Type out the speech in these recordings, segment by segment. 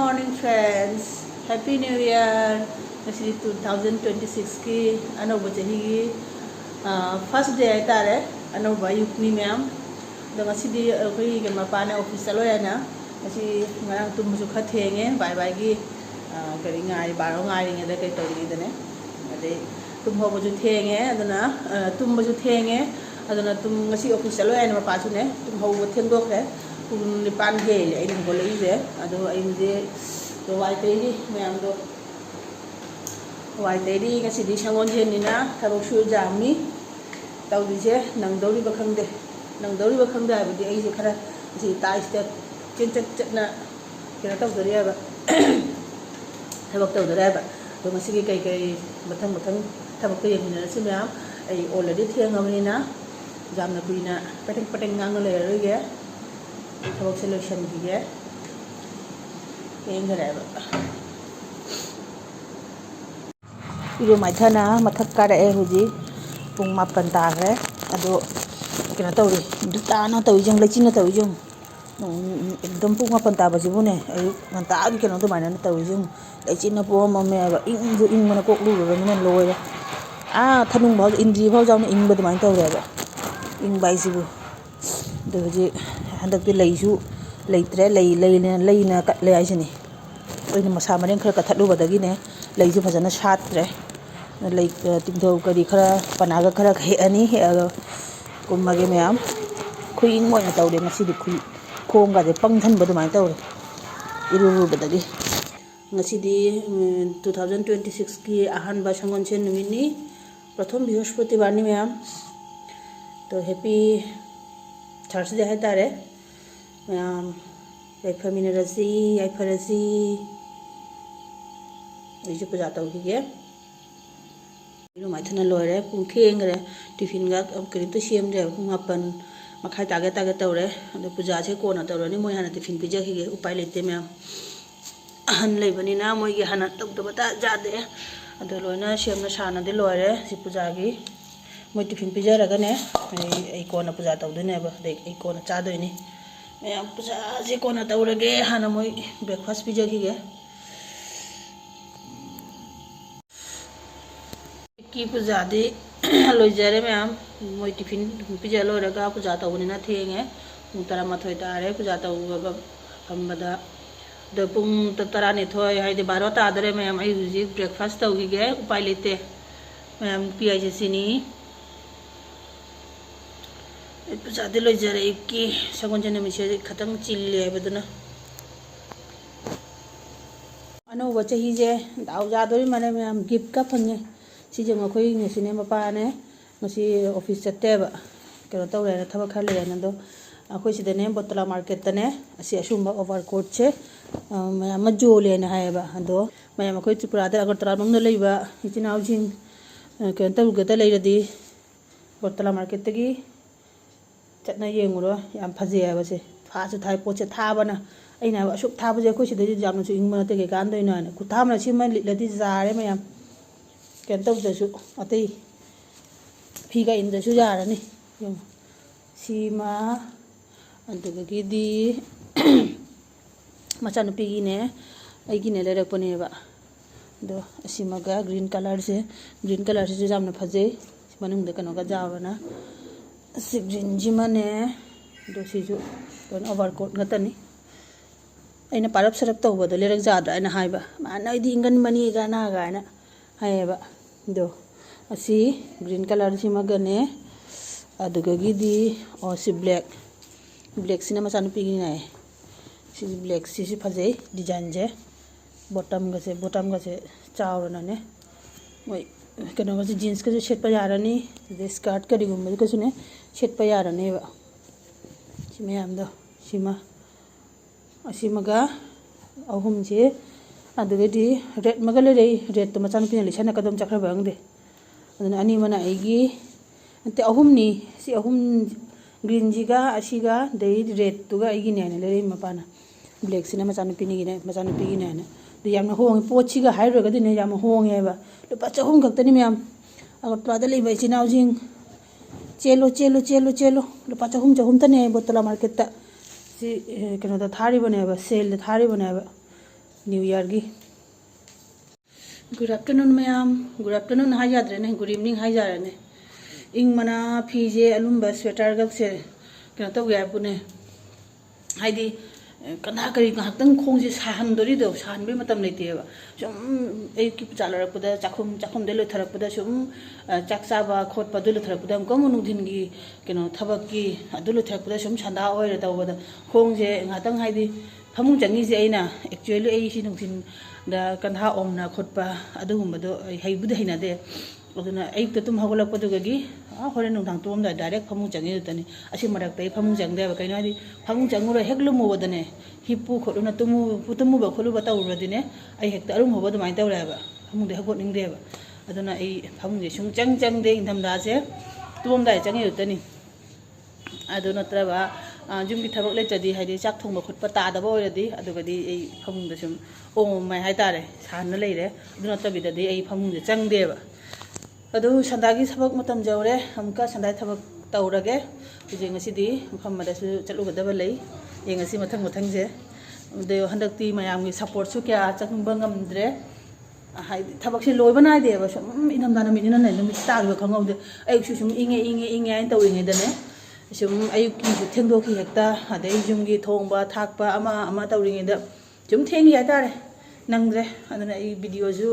morning friends. Happy New Year. Actually 2026 ki anoba chahi first day ai tare anoba yukmi ma'am. Da ngasidi koi ke mapane office lo yana. Asi ngarang tum su kha thenge bye bye gi kari ngai baro ngai ringe da kai tori dane. Ade tum ho bu ju thenge adana tum bu ju thenge adana tum ngasi office lo yana mapa su ne tum ho bu theng dok re. Kung lipan gel ay nang boleh ide, ado ay hindi do white lady, mayam do white lady kasi di sangon jen nina, tabok sure jami, tau di je nang dori bakang de, abdi ay je kara si tai step cint na kira tau dori aba, tabok tau dori aba, do masih kai batang tabok tu yang nina si mayam ay already tiang ngam nina, jam na kuina peteng ngang le ru ge. Tabok solution juga, yang kerana itu macam na mathak kara huji pung mapan tagre, ado kena tahu ni, duta na tahu jeng lecin na tahu jeng, ekdom pung mapan taga sih pun nganta agi kena tu mana na tahu jeng, lecin na pun mame aba ing mana kok lu ni man loy thanung bau indri bau jauh ni ing batu mana tahu aba ing bai sih bu, tu huji hendak tu laisu laitre laina kat lai sini oi ni masa maren khara kathalu badagi ne laisu phajana shatre lai tingtho kari khara panaga khara he ani he kumage myam khuing moi na tawde ngasi di khui khong ga de pangthan badu mai tawre iru badagi ngasi di 2026 ki ahan ba sangon chen numini prathom bihospatibar ni myam to happy Thursday hai tare Yaifaminarasi, Yaifarasi Isi puja tau kige Iru maithana loire, pung thengre Tiffin ga kirin tu siem re Pung apan makhai tage tau re Ado puja che kona tau re ni moi hana tiffin pija kige Upai lete mea Ahan lai bani na moi ge hana tau tu bata jade Ado loina siem na shana de loire Si puja gi moi tiffin pija raga ne Ai kona puja tau du ne ba Ai kona cha doi ni मैं पुजा जे कोना तौरगे हाना मोई breakfast पिजाखिगे की पुजा दे लोइजारे ma'am मोई tiffin पिजा लोरगा पुजा तौबनिना थेंगे पुंग 12 तारे पुजा तौबा हमबदा द पुंग 12 हाइदे 12 तादरे मैम आई हुजी ब्रेकफास्ट तौगिगे उपाय लेते मैम पियाजेसिनी पुजा दे लोइजारे की सगोन जने मिसे खतंग चिल्ले बदना अनो वचही जे दाव जादोरी माने मैम गिफ्ट का फंगे सी जंग अखोई ngसिने मपाने ngसी ऑफिस चतेबा केनो तौरे थबा खले नदो अखोई सिदने बोतला मार्केट तने असि असुंबा ओवरकोट छे मैम जोले न हायबा अदो मैम अखोई त्रिपुरा दा अगरतला मंग लेबा इचिनाव जिंग केन तौगदा लेरदी बोतला मार्केट तगी चटना येंगुरो याम फजेबा से फासु थाइ पोचे थाबना अइना असुक थाबजे को सिदे जामनु सु इंगमना ते के कानदोइना ने खुथामना सिमा लिलदि जारे मयाम केन तौजसु अतै फिगा इंदसु जारनी यम सीमा अंतगगिदी मचानु पिगिने अइगिने लेरकपनेबा दो असिमागा ग्रीन कलर से जामनु फजे मनुंगदे कनोगा जावना सिग्जिंजिमाने दोसिजु कोन ओवरकोट गतनी अइना पारप सरप तौबदो लेरक जाद्रा अइना हाइबा माना इदि इंगन मनी गाना गाना हाइबा दो असि ग्रीन कलर सिमगने अदुगगिदी ओ सि ब्लैक सिना मचानु पिगिनाय सि ब्लैक सि फजे डिजाइन जे बॉटम गसे चावरनाने मोय कनो गसे जींस के सेट पर यारनी दे स्कर्ट करी गुम के सुने सेट पर यारने बा सिमे हमदो सिमा असिमगा अहुम जे अदुगदी रेड मगले रे रेड तो मचान पिन लिसन कदम चखर बंगदे अदन अनि मना आइगी अंते अहुमनी सि अहुम ग्रीन जिगा असिगा दे रेड तुगा आइगी ने ले मपाना ब्लैक सिना मचान पिगी ने दे याम होंगे पोचिगा हाइरगा दिने याम होंगे बा लुपा चहुम खक्तनी मैम अगर तवादा लेबा इचिनाव जिंग चेलो लुपा चहुम तने बोतला मार्केट ता si kena da thari bane ba sale da thari bane ba new year की good afternoon ma'am good afternoon हाई जाद्रेने गुड इवनिंग हाई जारने इंग मना फीजे अलुंब स्वेटर गसे कनो तब याबुने हाइदी कना करी ngahaktan khongje sahandori do sahanbe matam leiteba sum ei ki chalarapda chakhum de loitharapda sum chak chaba khotpa de loitharapda kom nungdhin gi keno thabak ki adu loitharapda sum chanda oire tawbada khongje ngahaktan haidi phamung jangi je aina actually ei si nungdhin da kanha omna khotpa adu gumbado heibude hina de aduna ayuk tum hagolakpa dugagi hore nungdang tum da direct phamung jangi dani asi marak tai phamung jangde ba kaina di phamung jangura heklu mo bodane hipu khoduna tumu ba kholu ba tawradine ai hekta arum hoba dumai tawra ba phamung de hagot ning de ba aduna ai phamung je sung chang de indam da je tum da jangi dani aduna tra ba jum ki thabak le chadi haidi chak thong ba khotpa ta da ba oradi adugadi ai phamung da sum o mai hai tare san na leire aduna tabi da di ai phamung je chang de ba अदु संदागी सबक मतम जौरे हमका संदाई थबक तौरगे जे ngasi मफम मदसु चलुगदब लई ये ngasi मथंग मथंग जे दे हंदकती मयाम की support सु क्या चंगबा ngamdre हाय थबक से लोय बनाय दे बस इनम दाना मिनिना नै नमि ताग खंगौदे अयुक सु सुम इंगे आइन तौइंगे दने सुम अयुक की थेंदो की हेक्ता अदे जुम की थोंबा थाकपा अमा तौरिंगे द जुम थेंगी यातारे नंगरे अदना ई वीडियो जु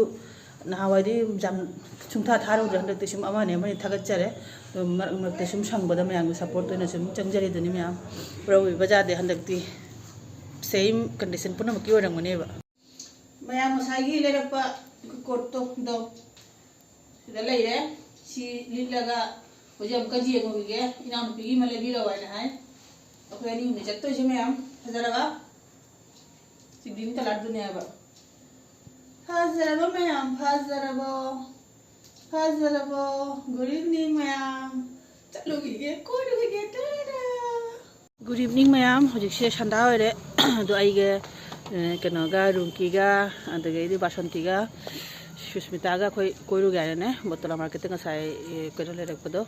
नावादी जाम सुंथा थारोद्रे हंदकते सुम अमाने मनि थागतचरे मरते सुम संगबदा मयाम सपोर्ट तोना सुम चंगजरे दनि मयाम प्रवी बजादे हंदकती सेम कंडीशन पुनमकी ओरंगनेबा मयाम मसागी लेरपा कोटतो दो सिदा लेरे सी लिलगा होजम कजी एगोगे इनाम पिगी मले बिलो वाना है अखोनी ने जत्तो जे मयाम हजरगा सिदिन तलाड दुनियाबा Hazarabo ma'am, hazarabo. Good evening ma'am. Chalo gige, kodo gige tada. Good evening ma'am. Hojik se chanda hoire. Do aige keno ga runki ga, adage di basanti ga, Susmita ga koiru ga ne. Botola marketing ga sai koiru le rakpodo,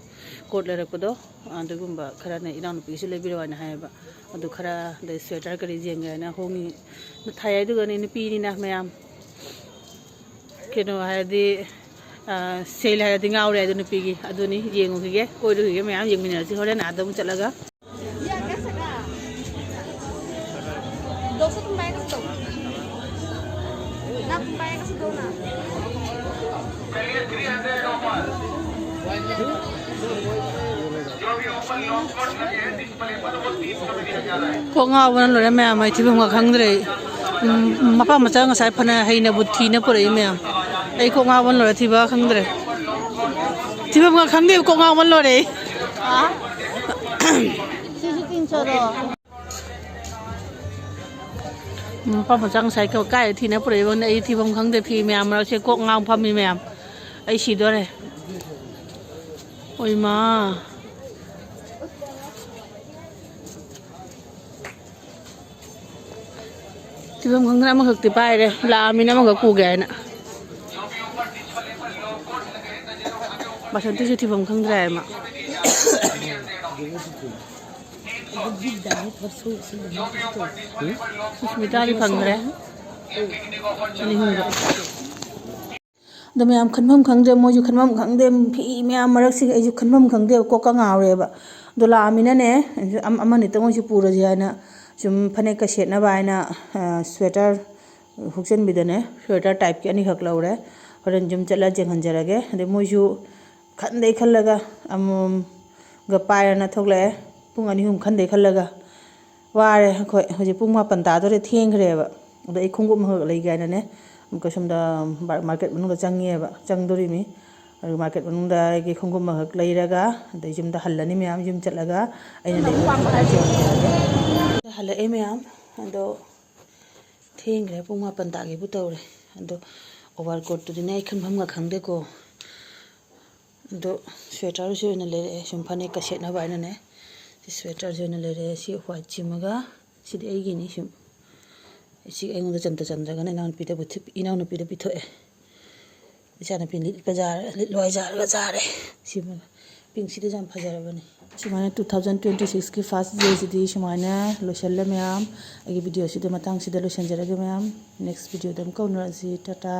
coat le rakpodo. Andugumba khara ne inan pisi le biro na hai ba. Adu khara de sweater kari jenga na hongi. Thai du ga ne pi ni na ma'am. Keno hadi sale hadi ngaure aduni pigi aduni yengu kige koidu kige meyam yengmina si horen adam chalaga ya kasaka dosa tumbai ka sto na tumbai ka sto na चलिए 300 offer जो भी open launch code लगे हैं display पर वो 300 में दिया जा रहा है कोंगा वन लोरे मयम ai thibum ga khangdre mapa macha nga sai phana heina buthi na pore meyam ai ko nga wan lo thiba khangdre thiba nga khangde ko nga wan lo re ha sisi 300 ro mapa macha nga sai ko kai thi na pore wan ai thibam khangde phi meyam ra se ko nga pham mi meyam ai si do re oi ma thibam khangna ma khakti pai re la mi na ma ga ku ge na basanti se thibam khangdra ma Susmita ri khangdre ani hunga दम याम खनमम खंगदे मोजु खनमम खंगदे फी ma'am मरक सि एजु खनमम खंगदे को का ngaure ba dola amina ne amani tamo si pura jana sum phane ka set na baina sweater huksen bidane sweater type ki ani hak laure horen jum chala jeng hanjarage de moju khandei khallaga am ga paira na thokle pung ani hum khandei khallaga ware khoi hoji pung ma pan ta dore thengre ba oda ei khungum hak lei ga na ne ko somda market manung da changi ba changdori mi market manung da gi khungum ma hak leiraga de jum da hallani myam jum chalaga aina le hala e myam ando thengre puma panta gi butore ando overcoat tu dinai khanbam ga khangde ko ando sweater jo na le sum phane ka set na ba ina ne sweater jo na le si white chimaga si de gi ni sum isi engo da chamta chamda ga na pida buthi ina no pida pitho e isa na pin lit bazar lit loi jar ga jare si ping si de jam phajar bani सुमाइना 2026 की first day सिदी सुमाइना लोशल ma'am video सिद मतंग सिद लोशनजरगे ma'am next video दम कौनरसी टाटा।